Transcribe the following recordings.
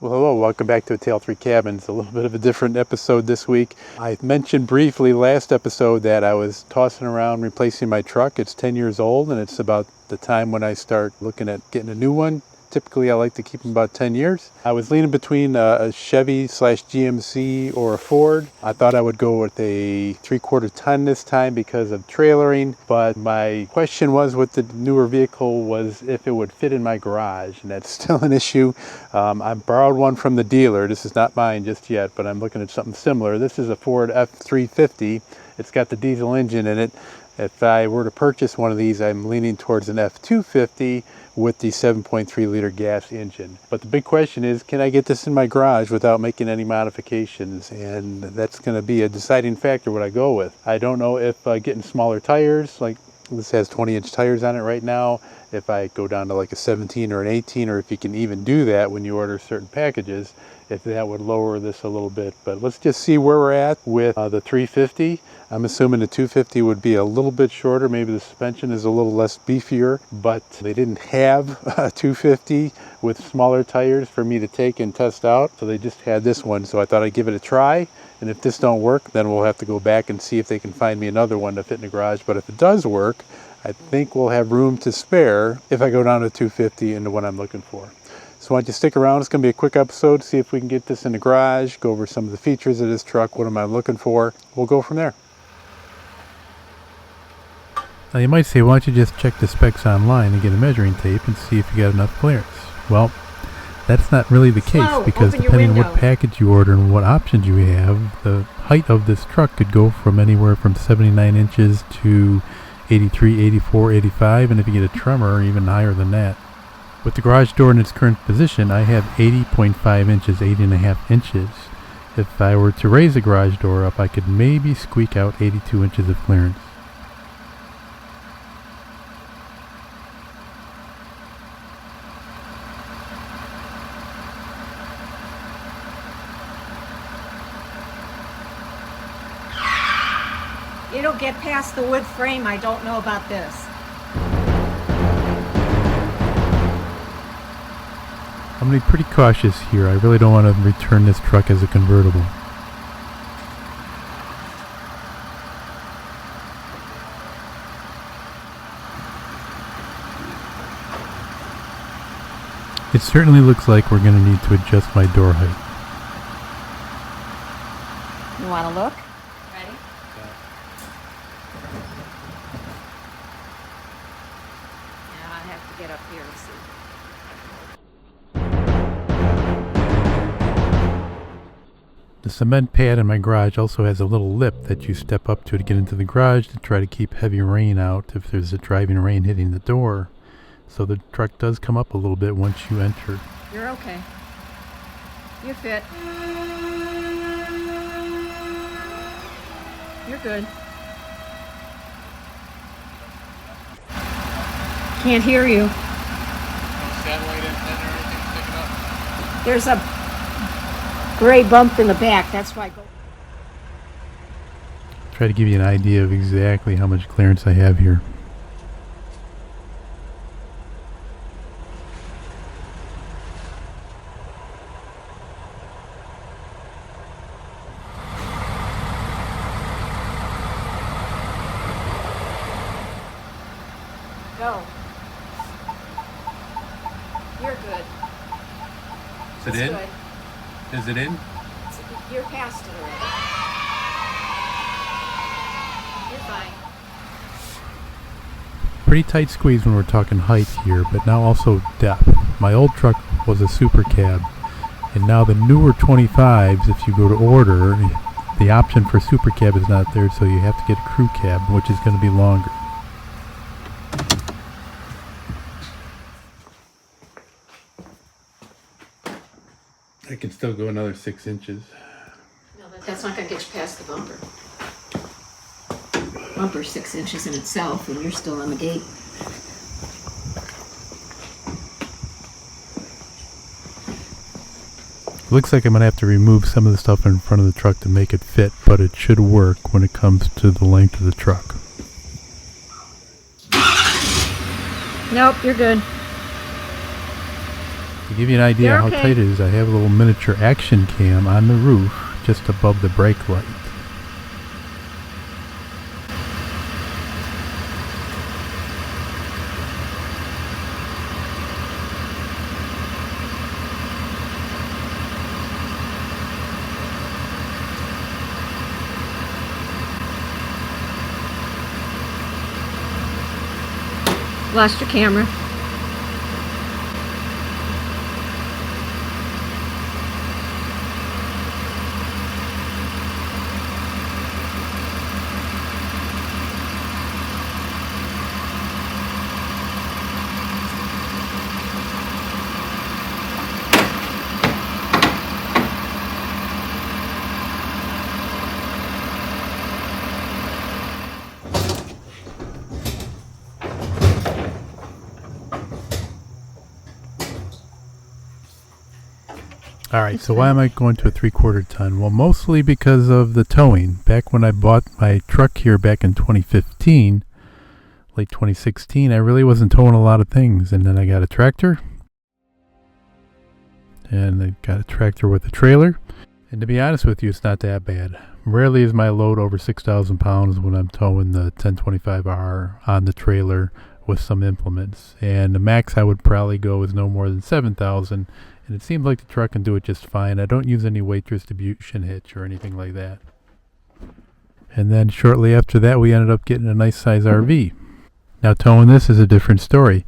Well, hello, welcome back to A Tale 3 Cabins. A little bit of a different episode this week. I mentioned briefly last episode that I was tossing around replacing my truck. It's 10 years old and it's about the time when I start looking at getting a new one. Typically, I like to keep them about 10 years. I was leaning between a Chevy/GMC or a Ford. I thought I would go with a 3/4 ton this time because of trailering, but my question was with the newer vehicle was if it would fit in my garage, and that's still an issue. I borrowed one from the dealer. This is not mine just yet, but I'm looking at something similar. This is a Ford F350. It's got the diesel engine in it. If I were to purchase one of these, I'm leaning towards an F250 with the 7.3 liter gas engine. But the big question is, can I get this in my garage without making any modifications? And that's going to be a deciding factor what I go with. I don't know if getting smaller tires, like this has 20-inch tires on it right now, if I go down to like a 17 or an 18, or if you can even do that when you order certain packages, if that would lower this a little bit. But let's just see where we're at with the 350. I'm assuming the 250 would be a little bit shorter. Maybe the suspension is a little less beefier, but they didn't have a 250 with smaller tires for me to take and test out. So they just had this one. So I thought I'd give it a try. And if this don't work, then we'll have to go back and see if they can find me another one to fit in the garage. But if it does work, I think we'll have room to spare if I go down to 250 into what I'm looking for. So why don't you stick around? It's going to be a quick episode, see if we can get this in the garage, go over some of the features of this truck, what am I looking for. We'll go from there. Now you might say, why don't you just check the specs online and get a measuring tape and see if you got enough clearance? Well, that's not really the case, because depending on what package you order and what options you have, the height of this truck could go from anywhere from 79 inches to 83, 84, 85, and if you get a Tremor, even higher than that. With the garage door in its current position, I have 80.5 inches, 80.5 inches. If I were to raise the garage door up, I could maybe squeak out 82 inches of clearance. It'll get past the wood frame. I don't know about this. I'm going to be pretty cautious here. I really don't want to return this truck as a convertible. It certainly looks like we're going to need to adjust my door height. You want to look? Ready? Yeah, I have to get up here and see. The cement pad in my garage also has a little lip that you step up to get into the garage to try to keep heavy rain out if there's a driving rain hitting the door. So the truck does come up a little bit once you enter. You're okay. You fit. You're good. Can't hear you. Satellite antenna or anything sticking up? There's a gray bump in the back. That's why I go. Try to give you an idea of exactly how much clearance I have here. Go. You're good. Is it in? Good. Is it in? You're past it already. You're fine. Pretty tight squeeze when we're talking height here, but now also depth. My old truck was a super cab, and now the newer 25s, if you go to order, the option for super cab is not there, so you have to get a crew cab, which is going to be longer. I can still go another 6 inches. No, that's not going to get you past the bumper. Bumper's 6 inches in itself, and you're still on the gate. Looks like I'm going to have to remove some of the stuff in front of the truck to make it fit, but it should work when it comes to the length of the truck. Nope, you're good. The To give you an idea They're how okay. tight it is, I have a little miniature action cam on the roof just above the brake light. Lost your camera. Alright, so why am I going to a 3/4 ton? Well, mostly because of the towing. Back when I bought my truck here back in 2015, late 2016, I really wasn't towing a lot of things. And then I got a tractor. And I got a tractor with a trailer. And to be honest with you, it's not that bad. Rarely is my load over 6,000 pounds when I'm towing the 1025R on the trailer with some implements. And the max I would probably go is no more than 7,000. And it seems like the truck can do it just fine. I don't use any weight distribution hitch or anything like that. And then shortly after that, we ended up getting a nice size RV. Now towing this is a different story.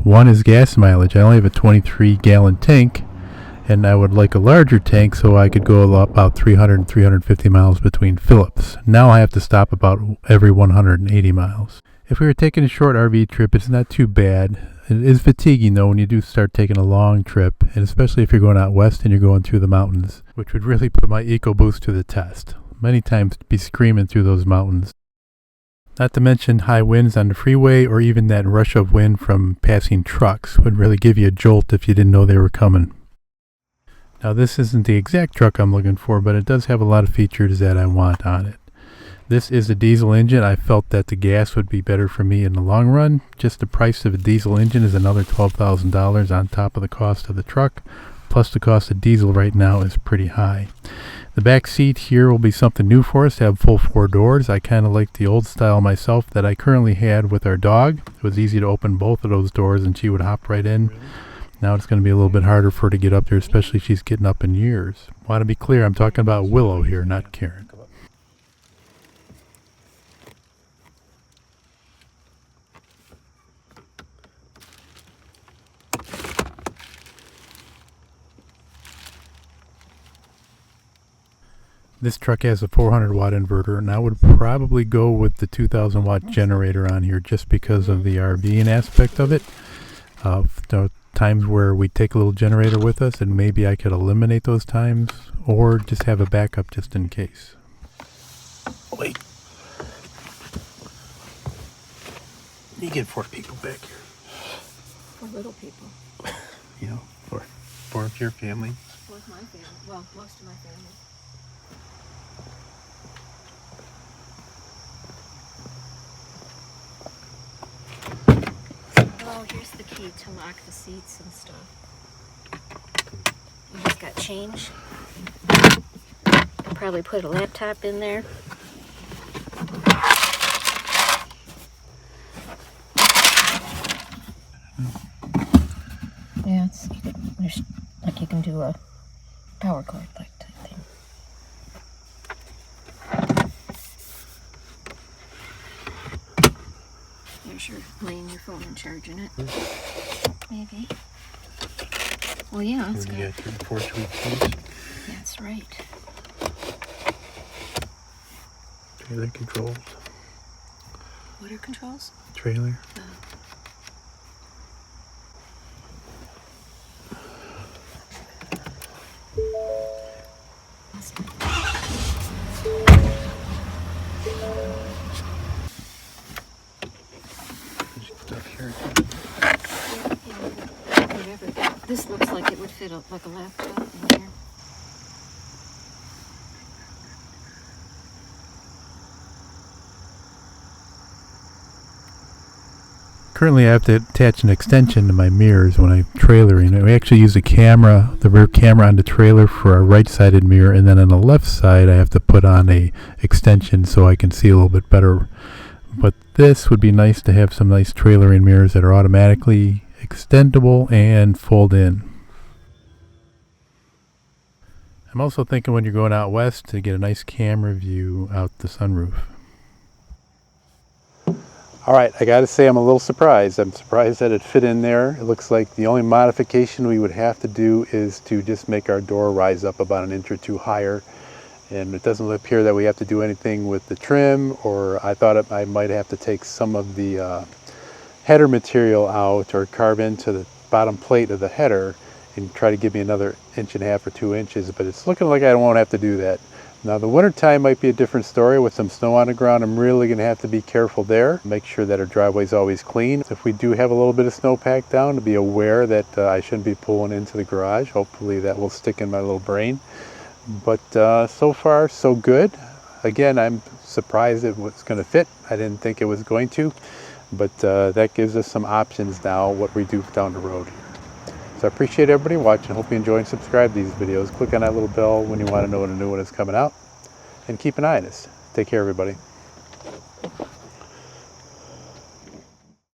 One is gas mileage. I only have a 23-gallon tank, and I would like a larger tank so I could go about 300 and 350 miles between fill-ups. Now I have to stop about every 180 miles. If we were taking a short RV trip, it's not too bad. It is fatiguing though when you do start taking a long trip, and especially if you're going out west and you're going through the mountains, which would really put my EcoBoost to the test. Many times be screaming through those mountains. Not to mention high winds on the freeway, or even that rush of wind from passing trucks would really give you a jolt if you didn't know they were coming. Now this isn't the exact truck I'm looking for, but it does have a lot of features that I want on it. This is a diesel engine. I felt that the gas would be better for me in the long run. Just the price of a diesel engine is another $12,000 on top of the cost of the truck. Plus the cost of diesel right now is pretty high. The back seat here will be something new for us to have full 4 doors. I kind of like the old style myself that I currently had with our dog. It was easy to open both of those doors and she would hop right in. Really? Now it's going to be a little bit harder for her to get up there, especially if she's getting up in years. Want to be clear, I'm talking about Willow here, not Karen. This truck has a 400 watt inverter, and I would probably go with the 2000 watt generator on here just because of the RVing aspect of it. There are times where we take a little generator with us, and maybe I could eliminate those times or just have a backup just in case. Wait. You get 4 people back here. 4 little people. You know, 4 of your family. 4 of my family. Well, most of my family. Oh, here's the key to lock the seats and stuff. You just got change. I'll probably put a laptop in there. Yeah, it's like you can do a power cord like type thing. There's your laying your phone and charging it. Maybe. Well, yeah, it's got. You got your 4 tweet keys. That's right. Trailer controls. What are controls? Trailer. Whatever. This looks like it would fit like a laptop in here. Currently I have to attach an extension to my mirrors when I'm trailering. We actually use a camera, the rear camera on the trailer for our right-sided mirror, and then on the left side I have to put on a extension so I can see a little bit better. But this would be nice to have some nice trailering mirrors that are automatically extendable and fold in. I'm also thinking when you're going out west to get a nice camera view out the sunroof. All right, I gotta say I'm a little surprised. I'm surprised that it fit in there. It looks like the only modification we would have to do is to just make our door rise up about an inch or two higher. And it doesn't appear that we have to do anything with the trim, or I thought I might have to take some of the header material out or carve into the bottom plate of the header and try to give me another 1.5 or 2 inches, but it's looking like I won't have to do that. Now the winter time might be a different story with some snow on the ground. I'm really going to have to be careful there. Make sure that our driveway is always clean. If we do have a little bit of snow packed down, to be aware that I shouldn't be pulling into the garage. Hopefully that will stick in my little brain. But so far so good. Again, I'm surprised it was going to fit. I didn't think it was going to, but that gives us some options now what we do down the road here. So I appreciate everybody watching. Hope you enjoy and subscribe to these videos. Click on that little bell when you want to know when a new one is coming out. And keep an eye on us. Take care, everybody.